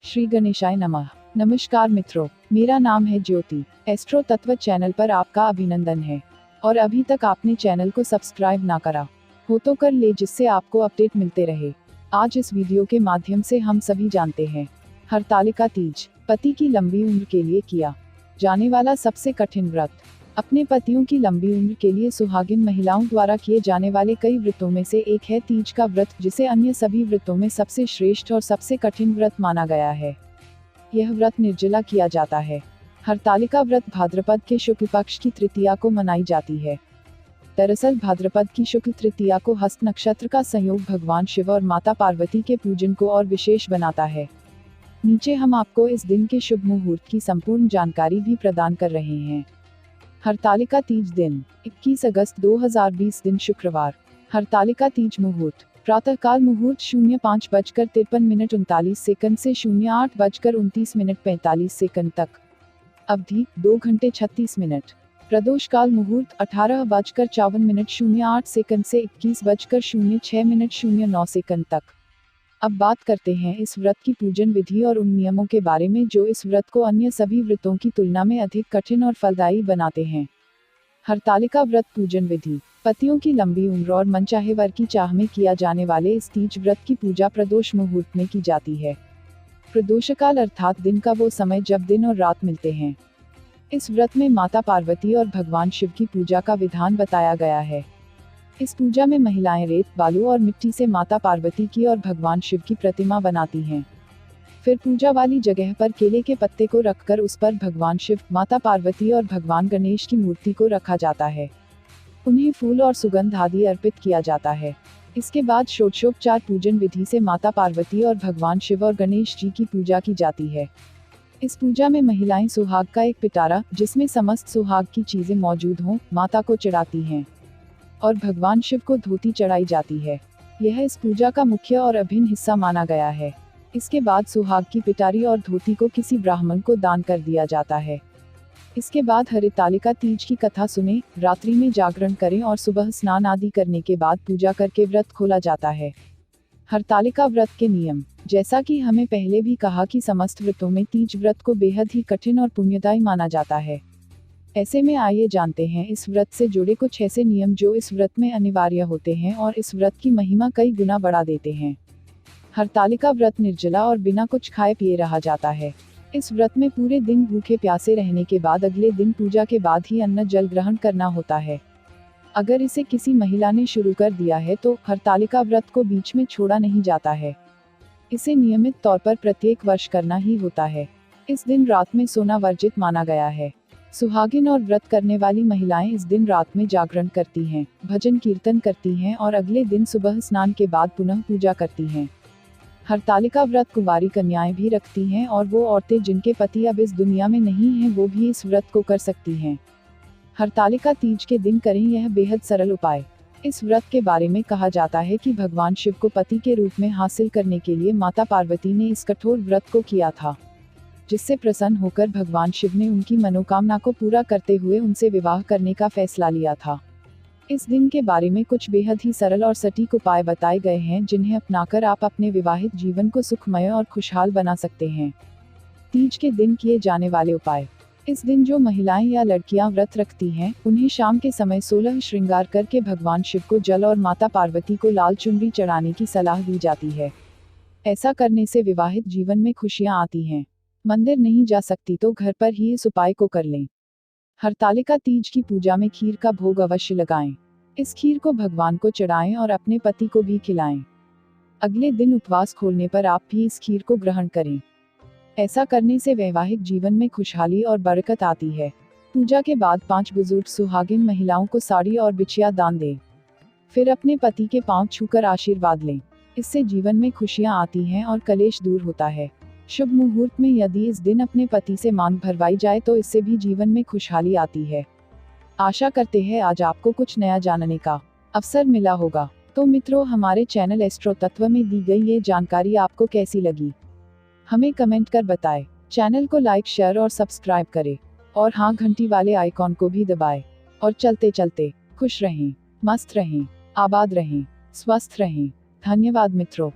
श्री गणेशाय नमः। नमस्कार मित्रों, मेरा नाम है ज्योति। एस्ट्रो तत्व चैनल पर आपका अभिनंदन है। और अभी तक आपने चैनल को सब्सक्राइब ना करा हो तो कर ले, जिससे आपको अपडेट मिलते रहे। आज इस वीडियो के माध्यम से हम सभी जानते हैं हरतालिका तीज, पति की लंबी उम्र के लिए किया जाने वाला सबसे कठिन व्रत। अपने पतियों की लंबी उम्र के लिए सुहागिन महिलाओं द्वारा किए जाने वाले कई व्रतों में से एक है तीज का व्रत, जिसे अन्य सभी व्रतों में सबसे श्रेष्ठ और सबसे कठिन व्रत माना गया है। यह व्रत निर्जला किया जाता है। हरतालिका व्रत भाद्रपद के शुक्ल पक्ष की तृतीया को मनाई जाती है। दरअसल भाद्रपद की शुक्ल तृतीया को हस्त नक्षत्र का संयोग भगवान शिव और माता पार्वती के पूजन को और विशेष बनाता है। नीचे हम आपको इस दिन के शुभ मुहूर्त की संपूर्ण जानकारी भी प्रदान कर रहे हैं। हरतालिका तीज दिन 21 अगस्त 2020 दिन शुक्रवार। हरतालिका तीज मुहूर्त प्रातःकाल मुहूर्त 05:53 से 08:29 तक। अवधि 2 घंटे 36 मिनट। प्रदोष काल मुहूर्त 18:54 से 21:06 तक। अब बात करते हैं इस व्रत की पूजन विधि और उन नियमों के बारे में जो इस व्रत को अन्य सभी व्रतों की तुलना में अधिक कठिन और फलदायी बनाते हैं। हरतालिका व्रत पूजन विधि। पतियों की लंबी उम्र और मनचाहे वर की चाह में किया जाने वाले इस तीज व्रत की पूजा प्रदोष मुहूर्त में की जाती है। प्रदोषकाल अर्थात दिन का वो समय जब दिन और रात मिलते हैं। इस व्रत में माता पार्वती और भगवान शिव की पूजा का विधान बताया गया है। इस पूजा में महिलाएं रेत, बालू और मिट्टी से माता पार्वती की और भगवान शिव की प्रतिमा बनाती हैं। फिर पूजा वाली जगह पर केले के पत्ते को रखकर उस पर भगवान शिव, माता पार्वती और भगवान गणेश की मूर्ति को रखा जाता है। उन्हें फूल और सुगंध आदि अर्पित किया जाता है। इसके बाद षोडशोपचार पूजन विधि से माता पार्वती और भगवान शिव और गणेश जी की पूजा की जाती है। इस पूजा में महिलाएं सुहाग का एक पिटारा, जिसमें समस्त सुहाग की चीजें मौजूद हों, माता को चढ़ाती हैं और भगवान शिव को धोती चढ़ाई जाती है। यह इस पूजा का मुख्य और अभिन्न हिस्सा माना गया है। इसके बाद सुहाग की पिटारी और धोती को किसी ब्राह्मण को दान कर दिया जाता है। इसके बाद हरतालिका तीज की कथा सुने, रात्रि में जागरण करें और सुबह स्नान आदि करने के बाद पूजा करके व्रत खोला जाता है। हरतालिका व्रत के नियम। जैसा कि हमें पहले भी कहा कि समस्त व्रतों में तीज व्रत को बेहद ही कठिन और पुण्यदायी माना जाता है। ऐसे में आइए जानते हैं इस व्रत से जुड़े कुछ ऐसे नियम जो इस व्रत में अनिवार्य होते हैं और इस व्रत की महिमा कई गुना बढ़ा देते हैं। हरतालिका व्रत निर्जला और बिना कुछ खाए पिए रहा जाता है। इस व्रत में पूरे दिन भूखे प्यासे रहने के बाद अगले दिन पूजा के बाद ही अन्न जल ग्रहण करना होता है। अगर इसे किसी महिला ने शुरू कर दिया है तो हरतालिका व्रत को बीच में छोड़ा नहीं जाता है। इसे नियमित तौर पर प्रत्येक वर्ष करना ही होता है। इस दिन रात में सोना वर्जित माना गया है। सुहागिन और व्रत करने वाली महिलाएं इस दिन रात में जागरण करती हैं, भजन कीर्तन करती हैं और अगले दिन सुबह स्नान के बाद पुनः पूजा करती हैं। हरतालिका व्रत कुंवारी कन्याएं भी रखती हैं और वो औरतें जिनके पति अब इस दुनिया में नहीं हैं वो भी इस व्रत को कर सकती हैं। हरतालिका तीज के दिन करें यह बेहद सरल उपाय। इस व्रत के बारे में कहा जाता है कि भगवान शिव को पति के रूप में हासिल करने के लिए माता पार्वती ने इस कठोर व्रत को किया था, जिससे प्रसन्न होकर भगवान शिव ने उनकी मनोकामना को पूरा करते हुए उनसे विवाह करने का फैसला लिया था। इस दिन के बारे में कुछ बेहद ही सरल और सटीक उपाय बताए गए हैं जिन्हें अपनाकर आप अपने विवाहित जीवन को सुखमय और खुशहाल बना सकते हैं। तीज के दिन किए जाने वाले उपाय। इस दिन जो महिलाएं या लड़कियां व्रत रखती हैं, उन्हें शाम के समय 16 श्रृंगार करके भगवान शिव को जल और माता पार्वती को लाल चुनरी चढ़ाने की सलाह दी जाती है। ऐसा करने से विवाहित जीवन में खुशियां आती हैं। मंदिर नहीं जा सकती तो घर पर ही इस उपाय को कर लें। हरतालिका तीज की पूजा में खीर का भोग अवश्य लगाएं। इस खीर को भगवान को चढ़ाएं और अपने पति को भी खिलाएं। अगले दिन उपवास खोलने पर आप भी इस खीर को ग्रहण करें। ऐसा करने से वैवाहिक जीवन में खुशहाली और बरकत आती है। पूजा के बाद 5 बुजुर्ग सुहागिन महिलाओं को साड़ी और बिछिया दान दें। फिर अपने पति के पांव छूकर आशीर्वाद लें। इससे जीवन में खुशियां आती हैं और कलेश दूर होता है। शुभ मुहूर्त में यदि इस दिन अपने पति से मांग भरवाई जाए तो इससे भी जीवन में खुशहाली आती है। आशा करते हैं आज आपको कुछ नया जानने का अवसर मिला होगा। तो मित्रों, हमारे चैनल एस्ट्रो तत्व में दी गई ये जानकारी आपको कैसी लगी, हमें कमेंट कर बताएं। चैनल को लाइक, शेयर और सब्सक्राइब करें और हाँ, घंटी वाले आइकॉन को भी दबाएं। और चलते चलते खुश रहें, मस्त रहें, आबाद रहें, स्वस्थ रहें। धन्यवाद मित्रों।